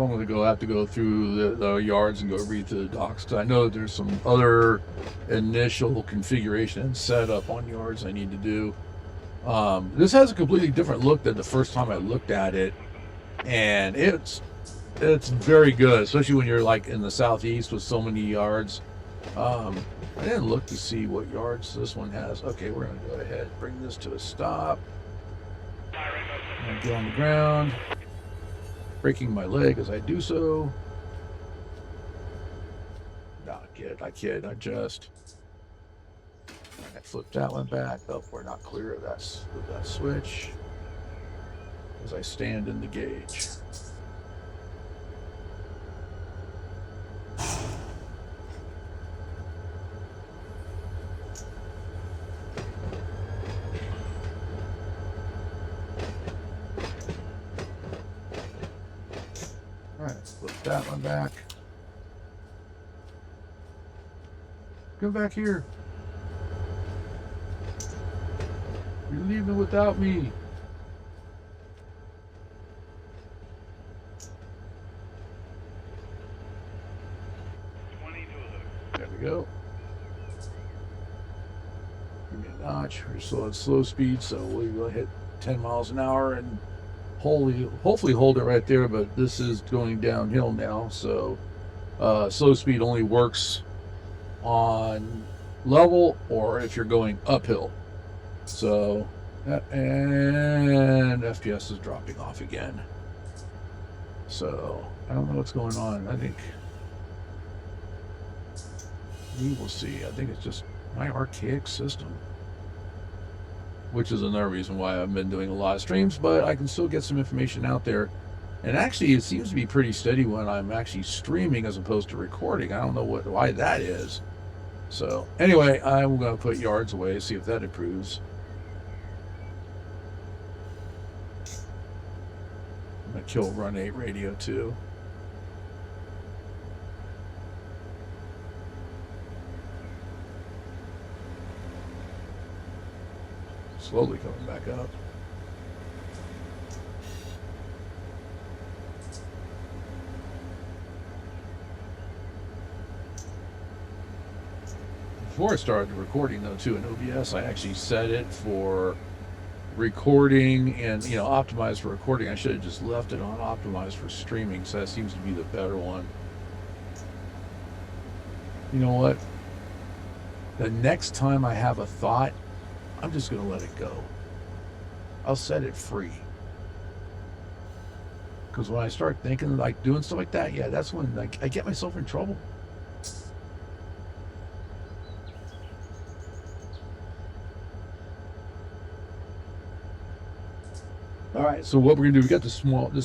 I'm going to have to go through the yards and go read through the docs, because I know there's some other initial configuration and setup on yards I need to do. This has a completely different look than the first time I looked at it, and it's very good, especially when you're like in the southeast with so many yards. I didn't look to see what yards this one has. Okay, we're going to go ahead and bring this to a stop. And get on the ground. Breaking my leg as I do so. No, I kid. I just. I flip that one back. Oh, we're not clear of that switch as I stand in the gauge. All right, flip that one back. Come back here. You're leaving without me. There we go. Give me a notch. We're still at slow speed, so we will hit 10 miles an hour and hopefully hold it right there, but this is going downhill now, so slow speed only works on level or if you're going uphill. So, and FPS is dropping off again. So, I don't know what's going on. I think we will see. I think it's just my archaic system, which is another reason why I've been doing a lot of streams, but I can still get some information out there. And actually, it seems to be pretty steady when I'm actually streaming as opposed to recording. I don't know why that is. So, anyway, I'm going to put yards away, see if that improves. I'm going to kill Run8 radio too. Slowly coming back up. Before I started recording though too in OBS, I actually set it for recording and optimized for recording. I should have just left it on optimized for streaming, so that seems to be the better one. You know what? The next time I have a thought, I'm just going to let it go. I'll set it free. Because when I start thinking like doing stuff like that, yeah, that's when I get myself in trouble. All right, so what we're going to do, we got this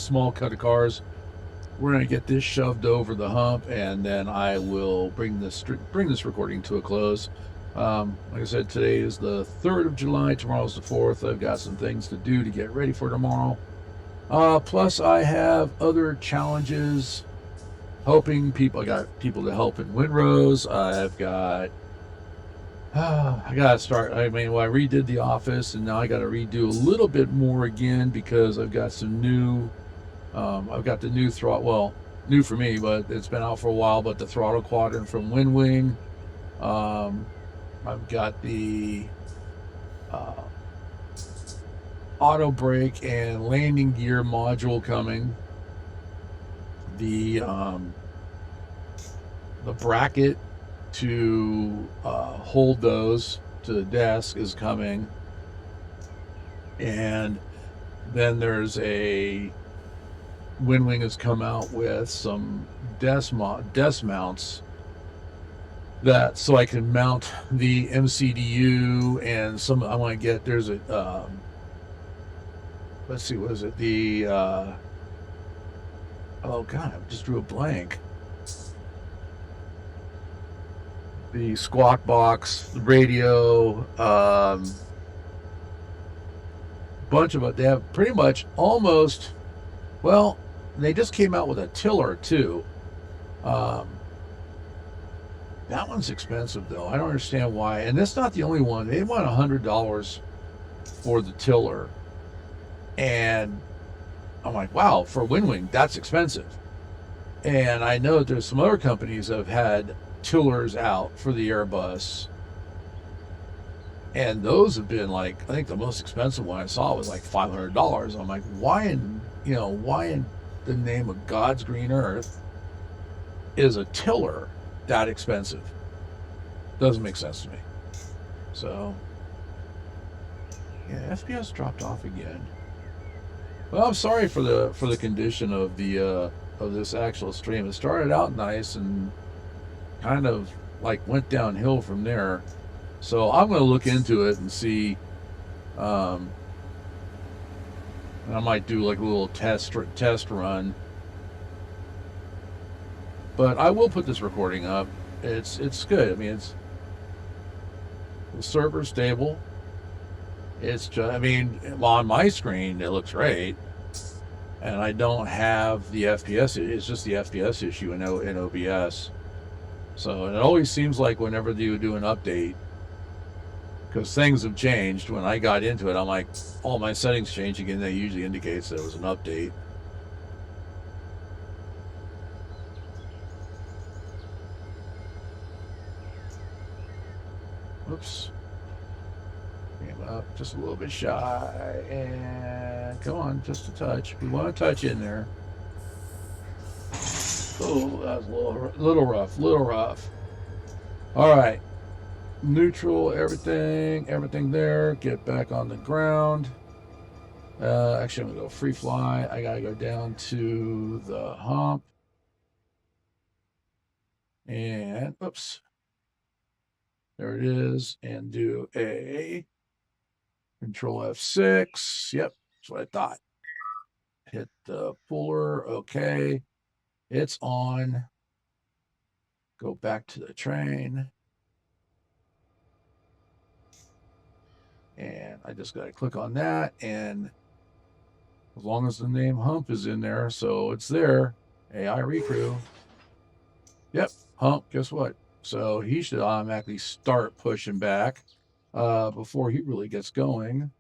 small cut of cars. We're going to get this shoved over the hump, and then I will bring this recording to a close. Like I said, today is the 3rd of July. Tomorrow's the 4th. I've got some things to do to get ready for tomorrow. Plus, I have other challenges. Helping people. I got people to help in windrows. I've got. I gotta start. I redid the office, and now I got to redo a little bit more again because I've got some new. I've got the new throttle. Well, new for me, but it's been out for a while. But the throttle quadrant from WindWing. I've got the auto brake and landing gear module coming. The bracket to hold those to the desk is coming. And then there's WindWing has come out with some desk mounts that so I can mount the MCDU and some. I want to get there's a let's see, what is it, the oh god, I just drew a blank. The squawk box, the radio, bunch of it. They have pretty much almost, well, they just came out with a tiller too. That one's expensive though. I don't understand why. And that's not the only one. They want $100 for the tiller. And I'm like, wow, for WindWing, that's expensive. And I know there's some other companies that have had tillers out for the Airbus. And those have been like, I think the most expensive one I saw was like $500. I'm like, why in the name of God's green earth is a tiller that expensive? Doesn't make sense to me. So yeah, FPS dropped off again. Well, I'm sorry for the condition of the of this actual stream. It started out nice and kind of like went downhill from there. So I'm going to look into it and see. And I might do like a little test run. But I will put this recording up. It's good. I mean, the server's stable. It's just, I mean, on my screen it looks great, and I don't have the FPS. It's just the FPS issue in OBS. So it always seems like whenever you do an update, because things have changed. When I got into it, I'm like, all my settings changing, and that usually indicates there was an update. Oops. Came up just a little bit shy, and come on, just a touch. We want to touch in there. Oh, that was a little rough. All right, neutral, everything there. Get back on the ground. Actually, I'm gonna go free fly. I gotta go down to the hump, and oops, there it is, and do a Control F6. Yep, that's what I thought. Hit the puller. Okay, it's on. Go back to the train. And I just got to click on that. And as long as the name hump is in there, so it's there. AI recrew. Yep, hump. Guess what? So he should automatically start pushing back before he really gets going.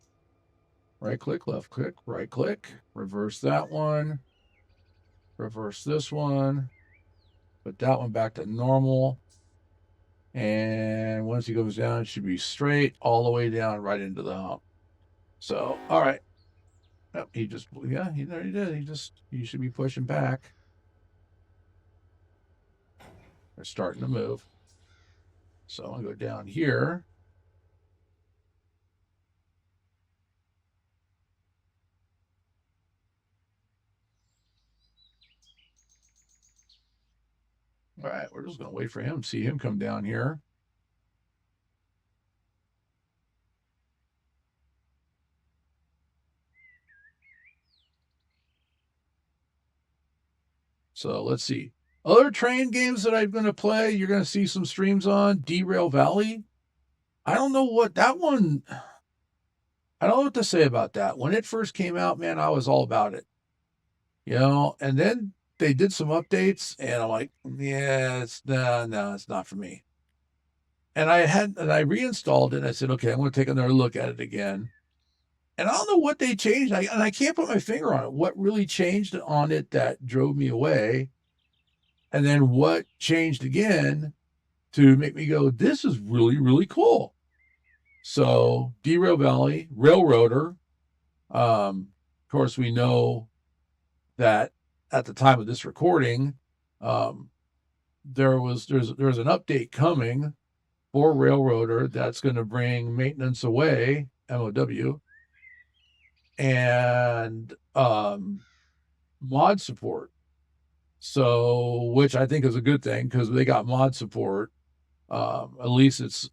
Right click, left click, right click. Reverse that one. Reverse this one. Put that one back to normal. And once he goes down, it should be straight all the way down right into the hump. So, all right. Yep, he there he did. He should be pushing back. They're starting to move. So I'm going to go down here. All right, we're just going to wait for him, see him come down here. So let's see. Other train games that I'm going to play, you're going to see some streams on. Derail Valley. I don't know what that one... I don't know what to say about that. When it first came out, man, I was all about it. You know, and then they did some updates, and I'm like, yeah, it's not for me. And I reinstalled it, and I said, okay, I'm going to take another look at it again. And I don't know what they changed, and I can't put my finger on it. What really changed on it that drove me away? And then what changed again to make me go, this is really, really cool. So Derail Valley, Railroader. Of course, we know that at the time of this recording, there's an update coming for Railroader that's going to bring maintenance away, MOW, and mod support. So, which I think is a good thing because they got mod support. At least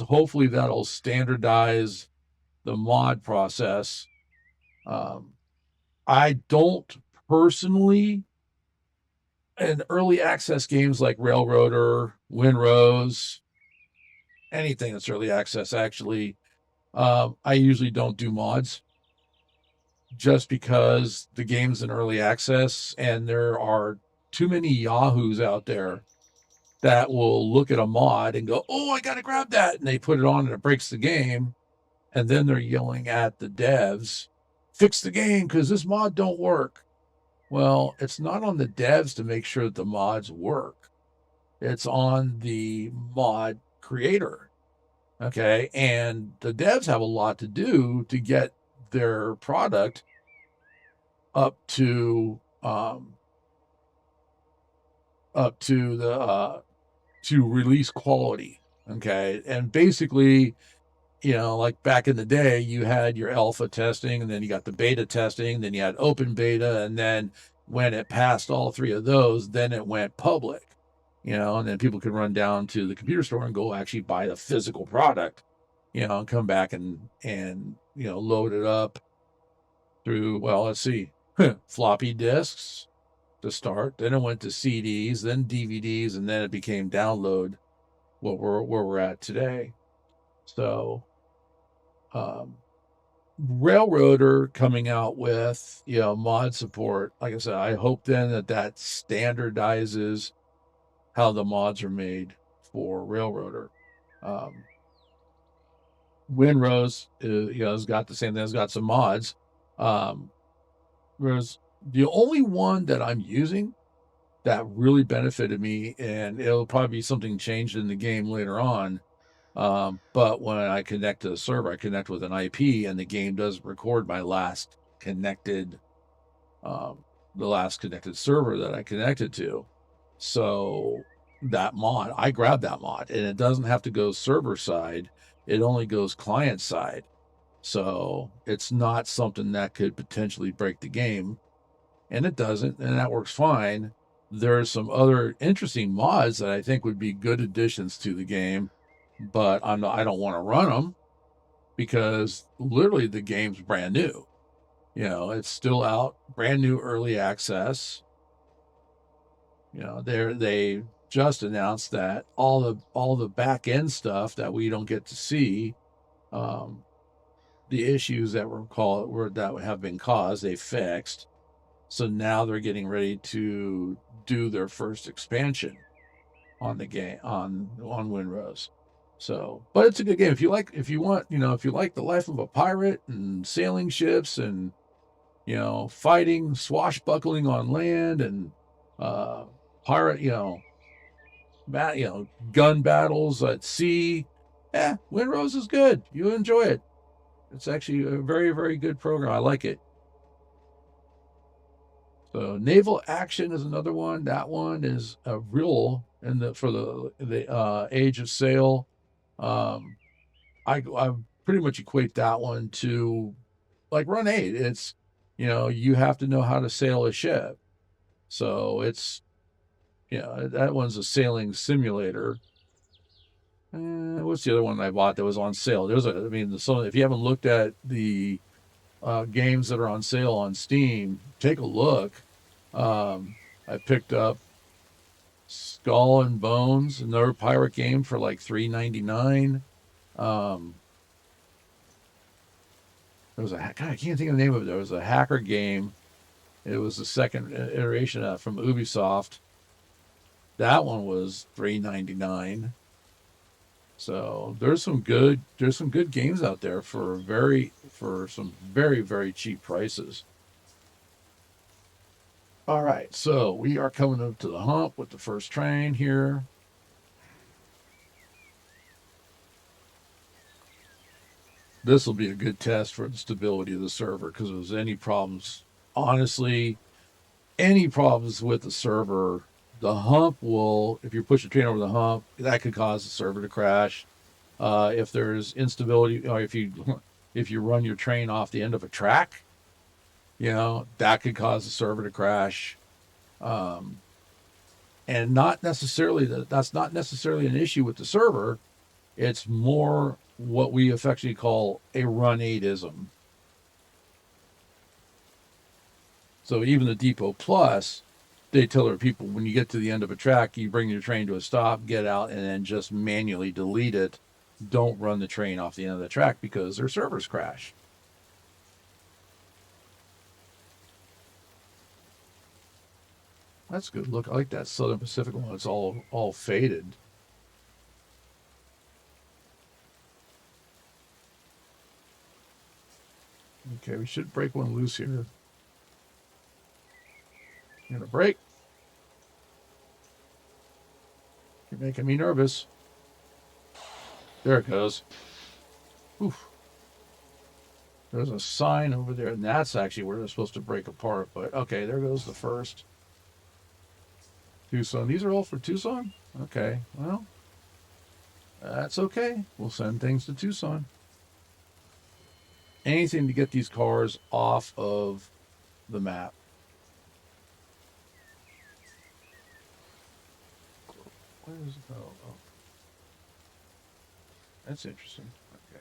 hopefully that'll standardize the mod process. I don't personally, in early access games like Railroader, Winrose, anything that's early access, actually, I usually don't do mods just because the game's in early access and there are too many yahoos out there that will look at a mod and go, oh, I got to grab that. And they put it on and it breaks the game. And then they're yelling at the devs, fix the game because this mod don't work. Well, it's not on the devs to make sure that the mods work. It's on the mod creator. Okay. And the devs have a lot to do to get their product up to to release quality. Okay. And basically, you know, like back in the day, you had your alpha testing, and then you got the beta testing, then you had open beta, and then when it passed all three of those, then it went public. and then people can run down to the computer store and go actually buy the physical product, and come back and load it up through, well, let's see, floppy disks to start. Then it went to CDs, then DVDs, and then it became download where we're at today. So, Railroader coming out with mod support. Like I said, I hope then that standardizes how the mods are made for Railroader. Winrose has got the same thing. It's got some mods. Whereas the only one that I'm using that really benefited me, and it'll probably be something changed in the game later on. But when I connect to the server, I connect with an IP, and the game does record my last connected, the last connected server that I connected to. So that mod, I grabbed that mod, and it doesn't have to go server side; it only goes client side. So it's not something that could potentially break the game, and it doesn't, and that works fine. There's some other interesting mods that I think would be good additions to the game, but I don't want to run them because literally the game's brand new. It's still out, brand new early access. They just announced that all the back end stuff that we don't get to see, the issues that that have been caused, they fixed. So now they're getting ready to do their first expansion on the game on Winrose. So, but it's a good game if you like the life of a pirate and sailing ships and fighting, swashbuckling on land and pirate, gun battles at sea. Yeah, Winrose is good. You enjoy it. It's actually a very, very good program. I like it. So Naval Action is another one. That one is a real for the Age of Sail. I pretty much equate that one to like Run8. It's you have to know how to sail a ship. So it's that one's a sailing simulator. What's the other one I bought that was on sale? If you haven't looked at the games that are on sale on Steam, take a look. I picked up Skull and Bones, another pirate game for like $3.99. There was I can't think of the name of it. There was a hacker game. It was the second iteration from Ubisoft. That one was $3.99. So there's some good games out there for some very, very cheap prices. All right, so we are coming up to the hump with the first train here. This will be a good test for the stability of the server, because if there's any problems, honestly, any problems with the server, the hump will, if you push the train over the hump, that could cause the server to crash. If there's instability, or if you run your train off the end of a track, that could cause the server to crash. And that's not necessarily an issue with the server. It's more what we affectionately call a Run8ism. So even the Depot Plus, they tell their people, when you get to the end of a track, you bring your train to a stop, get out, and then just manually delete it. Don't run the train off the end of the track because their servers crash. That's a good look. I like that Southern Pacific one. It's all faded. Okay, we should break one loose here. I'm gonna break. You're making me nervous. There it goes. Oof. There's a sign over there, and that's actually where they're supposed to break apart. But okay, there goes the first. Tucson. These are all for Tucson? Okay, well, that's okay. We'll send things to Tucson. Anything to get these cars off of the map. Oh, that's interesting. Okay.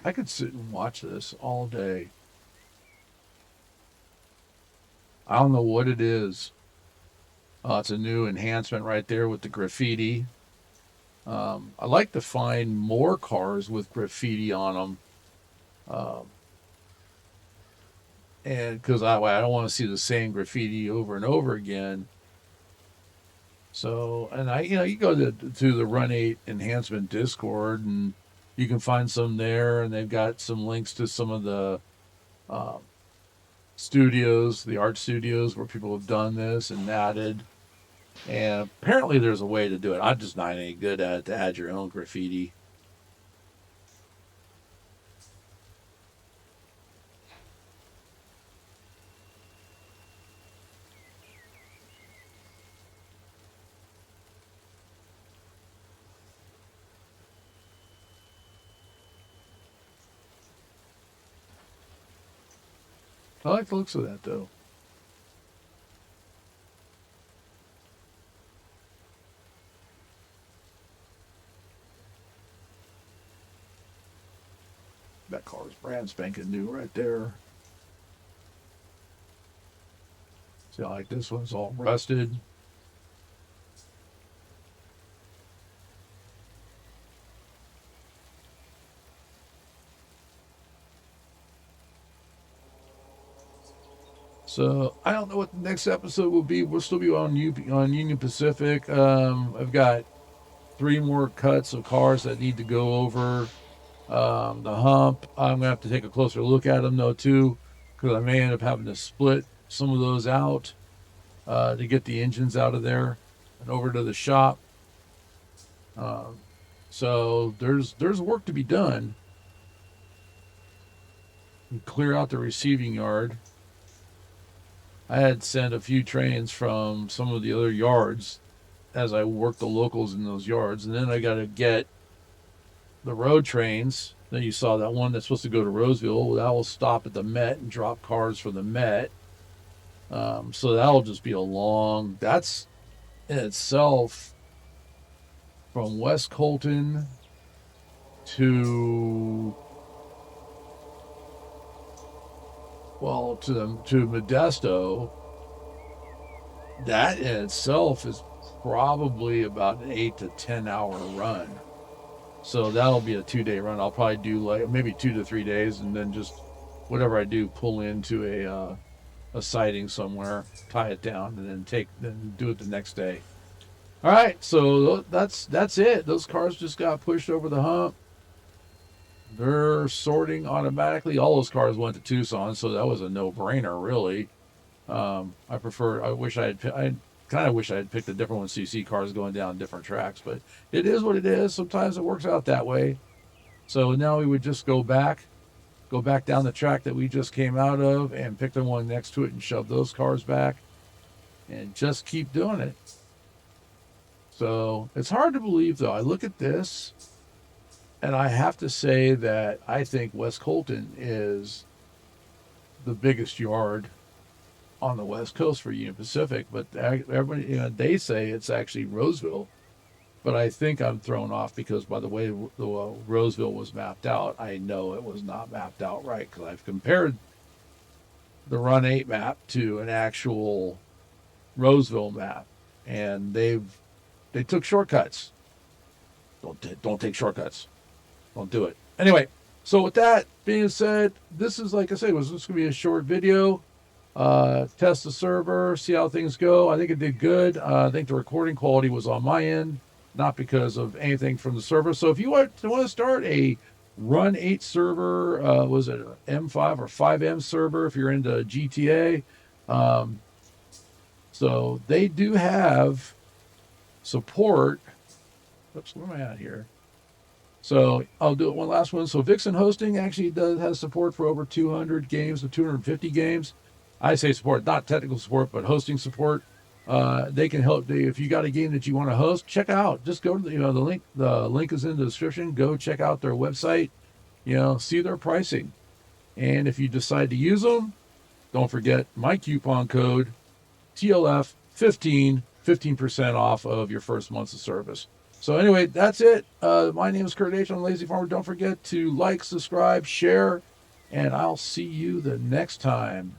I could sit and watch this all day. I don't know what it is. It's a new enhancement right there with the graffiti. I like to find more cars with graffiti on them. And because I don't want to see the same graffiti over and over again. So, and you go to the Run8 enhancement Discord, and you can find some there, and they've got some links to some of the um, studios, the art studios where people have done this and added. And apparently, there's a way to do it. I'm just not any good at it, to add your own graffiti. I like the looks of that, though. That car's brand spanking new right there. See, I like this one's all rusted. So I don't know what the next episode will be. We'll still be on Union Pacific. I've got 3 more cuts of cars that need to go over. The hump, I'm gonna have to take a closer look at them though too, because I may end up having to split some of those out to get the engines out of there and over to the shop. Um, so there's work to be done. And clear out the receiving yard. I had sent a few trains from some of the other yards as I worked the locals in those yards, and then I got to get the road trains. Then you saw that one that's supposed to go to Roseville. That will stop at the Met and drop cars for the Met. So that'll just be a long. That's in itself from West Colton to to Modesto. That in itself is probably about an 8 to 10 hour run. So that'll be a 2-day run. I'll probably do like maybe 2 to 3 days, and then just whatever I do, pull into a siding somewhere, tie it down, and then do it the next day. All right, so that's it. Those cars just got pushed over the hump. They're sorting automatically. All those cars went to Tucson, so that was a no-brainer, really. I kind of wish I had picked a different one, so you see cars going down different tracks, but it is what it is. Sometimes it works out that way. So now we would just go back down the track that we just came out of and pick the one next to it and shove those cars back and just keep doing it. So it's hard to believe, though. I look at this and I have to say that I think West Colton is the biggest yard on the West Coast for Union Pacific, but everybody, they say it's actually Roseville, but I think I'm thrown off because by the way the Roseville was mapped out, I know it was not mapped out right, because I've compared the Run8 map to an actual Roseville map, and they took shortcuts. Don't take shortcuts. Don't do it. Anyway, so with that being said, this is, like I said, was just gonna be a short video. Test the server, see how things go. I think it did good. I think the recording quality was on my end, not because of anything from the server. So if you want to start a Run8 server, was it an M5 or 5M server if you're into GTA? So they do have support. Oops, where am I at here? So I'll do it one last one. So Vixen Hosting actually has support for over 200 games of 250 games. I say support, not technical support, but hosting support. They can help you if you got a game that you want to host. Check out. Just go to the link. The link is in the description. Go check out their website. See their pricing, and if you decide to use them, don't forget my coupon code TLF15, 15% off of your first months of service. So anyway, that's it. My name is Kurt H. I'm Lazy Farmer. Don't forget to like, subscribe, share, and I'll see you the next time.